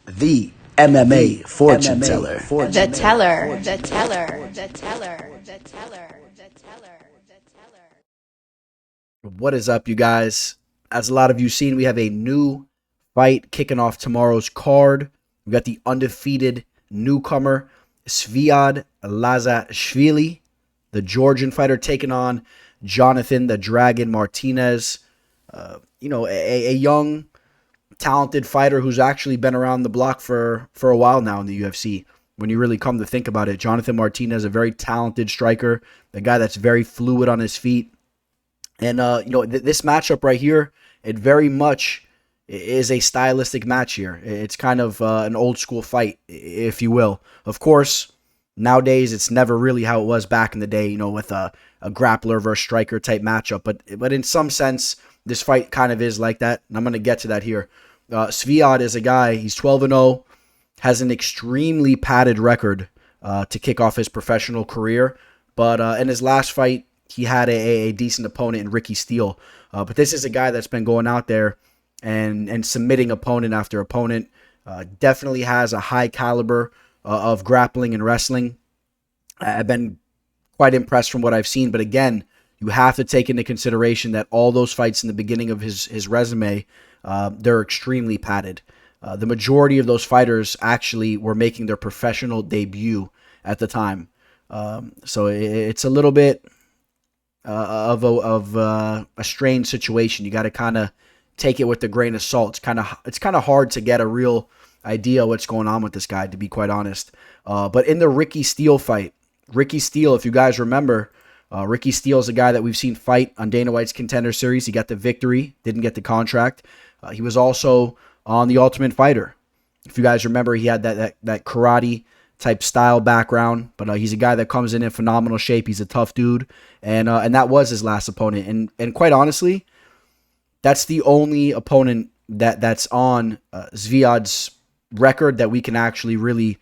The MMA fortune teller. The teller, the teller, the teller, the teller, the teller, the teller. What is up, you guys? As a lot of you seen, we have a new fight kicking off tomorrow's card. We got the undefeated newcomer, Zviad Lazishvili, the Georgian fighter, taking on Jonathan the Dragon Martinez. A young, talented fighter who's actually been around the block for a while now in the UFC. When you really come to think about it, Jonathan Martinez, a very talented striker, a guy that's very fluid on his feet. And, this matchup right here, it very much is a stylistic match here. It's kind of an old school fight, if you will. Of course, nowadays it's never really how it was back in the day, with a grappler versus striker type matchup. But in some sense, this fight kind of is like that. And I'm going to get to that here. Zviad is a guy, he's 12-0, has an extremely padded record to kick off his professional career. But in his last fight, he had a decent opponent in Ricky Steele. But this is a guy that's been going out there and submitting opponent after opponent. Definitely has a high caliber of grappling and wrestling. I've been quite impressed from what I've seen. But again, you have to take into consideration that all those fights in the beginning of his resume, they're extremely padded. The majority of those fighters actually were making their professional debut at the time. So it's a little bit of a strange situation. You got to kind of take it with a grain of salt. It's kind of hard to get a real idea what's going on with this guy, to be quite honest. But in the Ricky Steele fight, Ricky Steele, if you guys remember, Ricky Steele is a guy that we've seen fight on Dana White's Contender Series. He got the victory, didn't get the contract. He was also on The Ultimate Fighter. If you guys remember, he had that karate type style background, but he's a guy that comes in phenomenal shape. He's a tough dude, and that was his last opponent. And quite honestly, that's the only opponent that's on Zviad's record that we can actually really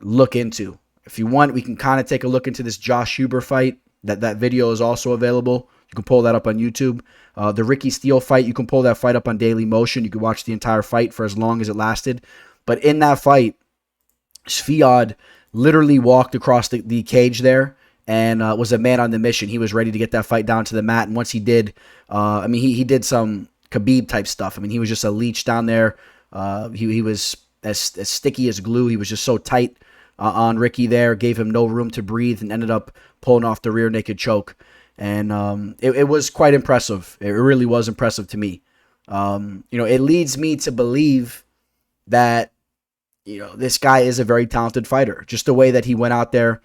look into. If you want, we can kind of take a look into this Josh Huber fight. That video is also available. You can pull that up on YouTube. The Ricky Steele fight, you can pull that fight up on Daily Motion. You can watch the entire fight for as long as it lasted. But in that fight, Zviad literally walked across the cage there and was a man on the mission. He was ready to get that fight down to the mat. And once he did, he did some Khabib type stuff. He was just a leech down there. He was as sticky as glue. He was just so tight on Ricky there, gave him no room to breathe, and ended up pulling off the rear naked choke. And it was quite impressive. It really was impressive to me. It leads me to believe that this guy is a very talented fighter. Just the way that he went out there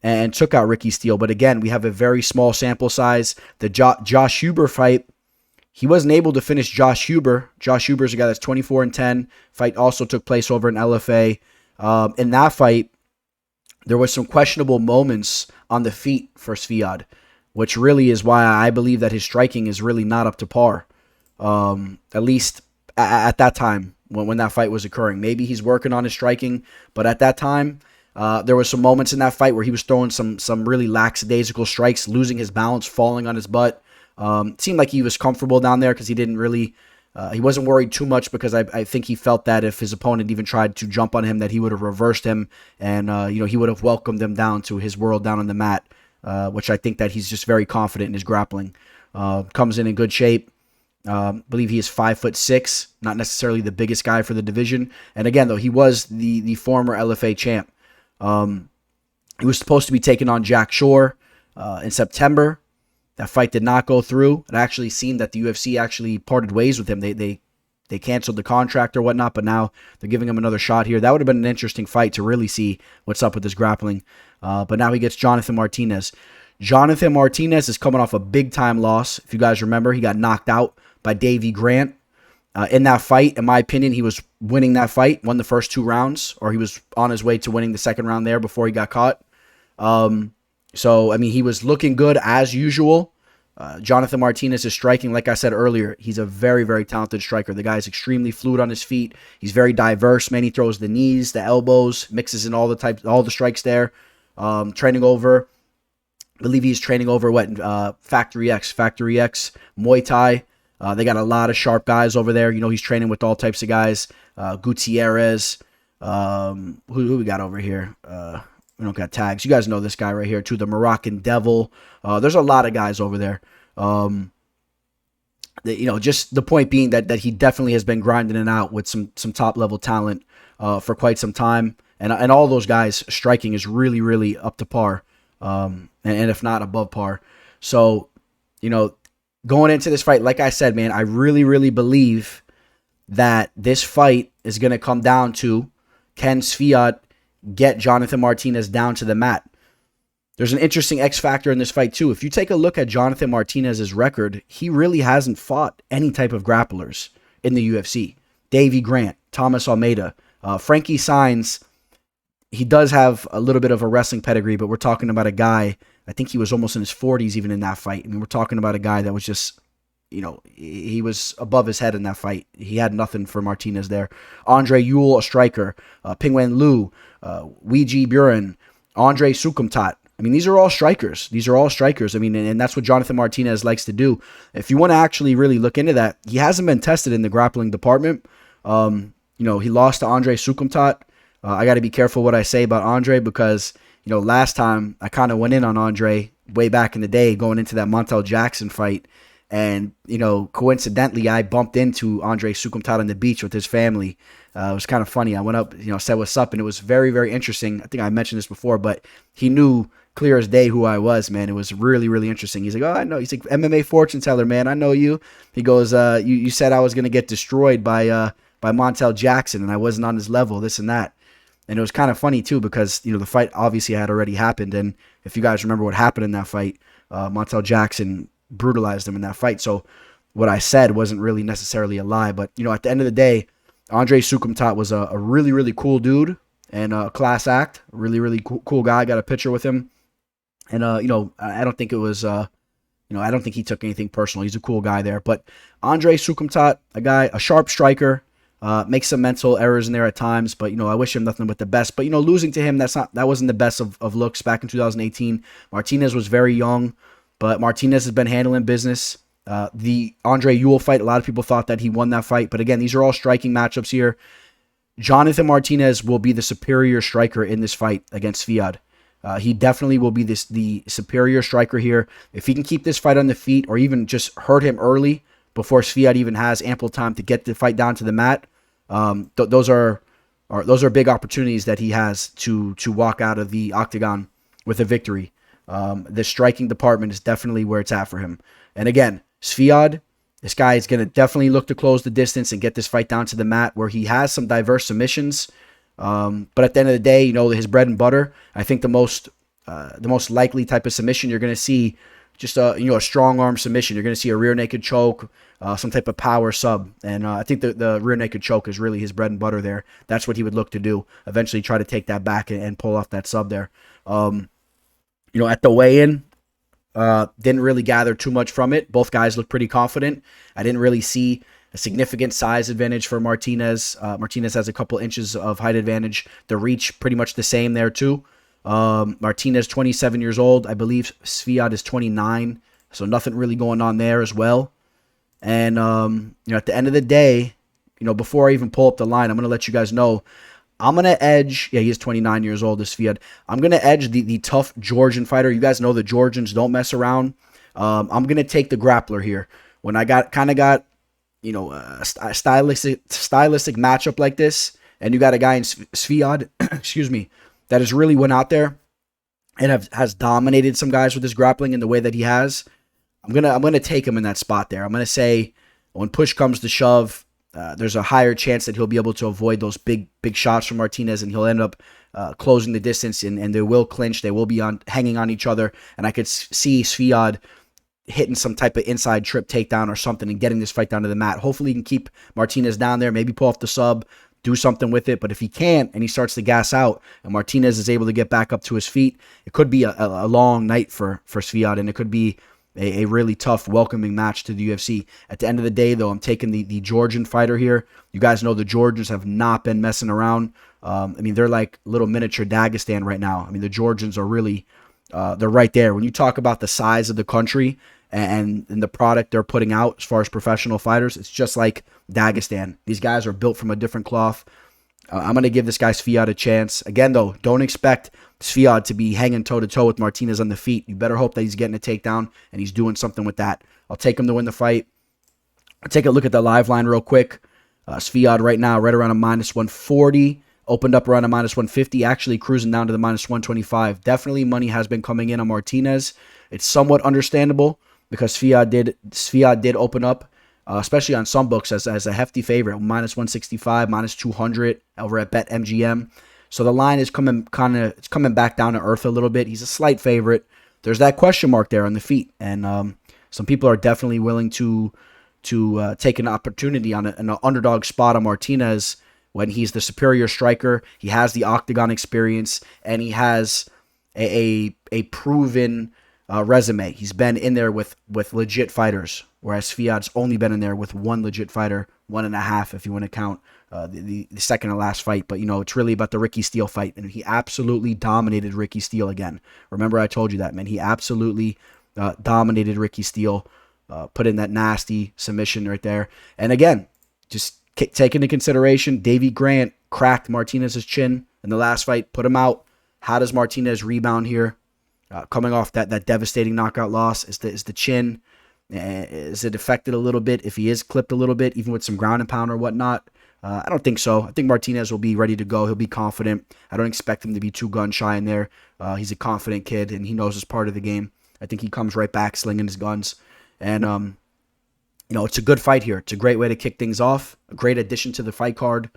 and took out Ricky Steele. But again, we have a very small sample size. The Josh Huber fight, he wasn't able to finish Josh Huber. Josh Huber is a guy that's 24-10. Fight also took place over in LFA. In that fight, there was some questionable moments on the feet for Zviad, which really is why I believe that his striking is really not up to par, at least at that time when that fight was occurring. Maybe he's working on his striking, but at that time, there were some moments in that fight where he was throwing some really lackadaisical strikes, losing his balance, falling on his butt. It seemed like he was comfortable down there because he didn't really... he wasn't worried too much because I think he felt that if his opponent even tried to jump on him, that he would have reversed him and, he would have welcomed him down to his world down on the mat, which I think that he's just very confident in his grappling. Comes in good shape. Believe he is 5'6", not necessarily the biggest guy for the division. And again, though, he was the former LFA champ. He was supposed to be taking on Jack Shore in September. That fight did not go through. It actually seemed that the UFC actually parted ways with him. They canceled the contract or whatnot, but now they're giving him another shot here. That would have been an interesting fight to really see what's up with his grappling. But now he gets Jonathan Martinez. Jonathan Martinez is coming off a big-time loss. If you guys remember, he got knocked out by Davey Grant. In that fight, in my opinion, he was winning that fight, won the first 2 rounds, or he was on his way to winning the second round there before he got caught. He was looking good as usual. Jonathan Martinez is striking, like I said earlier, he's a very, very talented striker. The guy is extremely fluid on his feet. He's very diverse, man. He throws the knees, the elbows, mixes in all the strikes there. Training over, I believe he's training over Factory X, Muay Thai. They got a lot of sharp guys over there. He's training with all types of guys. Gutierrez. Who we got over here? We don't got tags. You guys know this guy right here too, the Moroccan Devil. There's a lot of guys over there. Just the point being that he definitely has been grinding it out with some top level talent for quite some time, and all those guys striking is really, really up to par, and if not above par. So, going into this fight, like I said, man, I really, really believe that this fight is going to come down to, can Zviad get Jonathan Martinez down to the mat? There's an interesting X factor in this fight too. If you take a look at Jonathan Martinez's record, he really hasn't fought any type of grapplers in the UFC. Davey Grant, Thomas Almeida, Frankie Saenz, he does have a little bit of a wrestling pedigree, but we're talking about a guy, I think he was almost in his 40s even in that fight. I mean, we're talking about a guy that was just, he was above his head in that fight. He had nothing for Martinez there. Andre Ewell, a striker. Pingwen Liu, Weiji Buren, Andre Sukumtat. I mean, these are all strikers. I mean, and that's what Jonathan Martinez likes to do. If you want to actually really look into that, he hasn't been tested in the grappling department. He lost to Andre Sukumtat. I got to be careful what I say about Andre because, last time I kind of went in on Andre way back in the day going into that Montel Jackson fight. And, coincidentally, I bumped into Andre Sukumtat on the beach with his family. It was kind of funny. I went up, said what's up, and it was very, very interesting. I think I mentioned this before, but he knew clear as day who I was, man. It was really, really interesting. He's like, oh, I know. He's like, MMA fortune teller, man. I know you. He goes, you said I was going to get destroyed by Montel Jackson, and I wasn't on his level, this and that. And it was kind of funny, too, because, the fight obviously had already happened. And if you guys remember what happened in that fight, Montel Jackson brutalized him in that fight. So what I said wasn't really necessarily a lie. But, at the end of the day, Andre Sukumtat was a really, really cool dude and a class act. Really, really cool guy. Got a picture with him. And, I don't think it was, I don't think he took anything personal. He's a cool guy there. But Andre Sukumtat, a sharp striker, makes some mental errors in there at times. But, I wish him nothing but the best. But, losing to him, that wasn't the best of looks back in 2018. Martinez was very young, but Martinez has been handling business. The Andre Ewell fight, a lot of people thought that he won that fight. But again, these are all striking matchups here. Jonathan Martinez will be the superior striker in this fight against Zviad. He definitely will be the superior striker here. If he can keep this fight on the feet or even just hurt him early before Zviad even has ample time to get the fight down to the mat, those are big opportunities that he has to walk out of the octagon with a victory. The striking department is definitely where it's at for him. And again, Zviad, this guy is going to definitely look to close the distance and get this fight down to the mat where he has some diverse submissions. But at the end of the day, his bread and butter, I think the most likely type of submission you're going to see, just a strong arm submission. You're going to see a rear naked choke, some type of power sub. And I think the rear naked choke is really his bread and butter there. That's what he would look to do. Eventually try to take that back and pull off that sub there. At the weigh-in, didn't really gather too much from it. Both guys looked pretty confident. I didn't really see a significant size advantage for Martinez. Martinez has a couple inches of height advantage. The reach pretty much the same there too. Martinez 27 years old. I believe Zviad is 29. So nothing really going on there as well. And at the end of the day, before I even pull up the line, I'm going to let you guys know I'm going to edge. Yeah, he is 29 years old, this Zviad. I'm going to edge the tough Georgian fighter. You guys know the Georgians don't mess around. I'm going to take the grappler here. When I got a stylistic matchup like this, and you got a guy in Zviad, excuse me, that has really went out there and has dominated some guys with his grappling in the way that he has. I'm gonna take him in that spot there. I'm gonna say when push comes to shove, there's a higher chance that he'll be able to avoid those big shots from Martinez, and he'll end up closing the distance, and they will clinch. They will be hanging on each other, and I could see Zviad hitting some type of inside trip takedown or something and getting this fight down to the mat. Hopefully he can keep Martinez down there, maybe pull off the sub, do something with it. But if he can't and he starts to gas out and Martinez is able to get back up to his feet, it could be a long night for Zviad, and it could be a really tough, welcoming match to the UFC. At the end of the day, though, I'm taking the Georgian fighter here. You guys know the Georgians have not been messing around. They're like little miniature Dagestan right now. The Georgians are really, they're right there. When you talk about the size of the country and the product they're putting out as far as professional fighters, it's just like Dagestan. These guys are built from a different cloth. I'm going to give this guy Zviad a chance. Again, though, don't expect Zviad to be hanging toe-to-toe with Martinez on the feet. You better hope that he's getting a takedown and he's doing something with that. I'll take him to win the fight. I'll take a look at the live line real quick. Zviad right now, right around a -140. Opened up around a -150. Actually cruising down to the -125. Definitely money has been coming in on Martinez. It's somewhat understandable because Zviad did open up, especially on some books, as a hefty favorite, -165, -200 over at BetMGM. So the line is coming back down to earth a little bit. He's a slight favorite. There's that question mark there on the feet, and some people are definitely willing to take an opportunity on an underdog spot on Martinez when he's the superior striker. He has the octagon experience, and he has a proven resume. He's been in there with legit fighters, whereas Zviad's only been in there with one legit fighter, 1.5 if you want to count the second to last fight. But, it's really about the Ricky Steele fight, and he absolutely dominated Ricky Steele again. Remember I told you that, man. He absolutely dominated Ricky Steele, put in that nasty submission right there. And again, just take into consideration, Davey Grant cracked Martinez's chin in the last fight, put him out. How does Martinez rebound here? Coming off that devastating knockout loss, is the chin, is it affected a little bit? If he is clipped a little bit, even with some ground and pound or whatnot, I don't think so. I think Martinez will be ready to go. He'll be confident. I don't expect him to be too gun shy in there. He's a confident kid, and he knows it's part of the game. I think he comes right back slinging his guns. And, it's a good fight here. It's a great way to kick things off. A great addition to the fight card.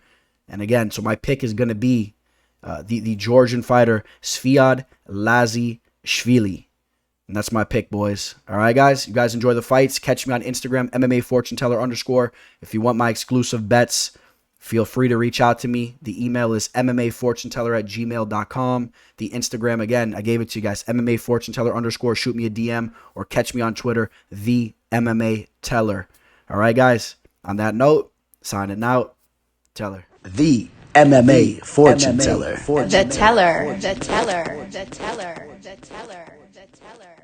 And again, so my pick is going to be the Georgian fighter, Zviad Lazishvili. And that's my pick, boys. All right, guys. You guys enjoy the fights. Catch me on Instagram, MMA Fortune Teller _. If you want my exclusive bets, feel free to reach out to me. The email is MMAFortuneTeller@gmail.com. The Instagram, again, I gave it to you guys, MMA Fortune Teller _. Shoot me a DM or catch me on Twitter, the MMA Teller. All right, guys. On that note, signing out. Teller. The MMA Fortune Teller. The teller. The teller. The teller. The teller. The teller.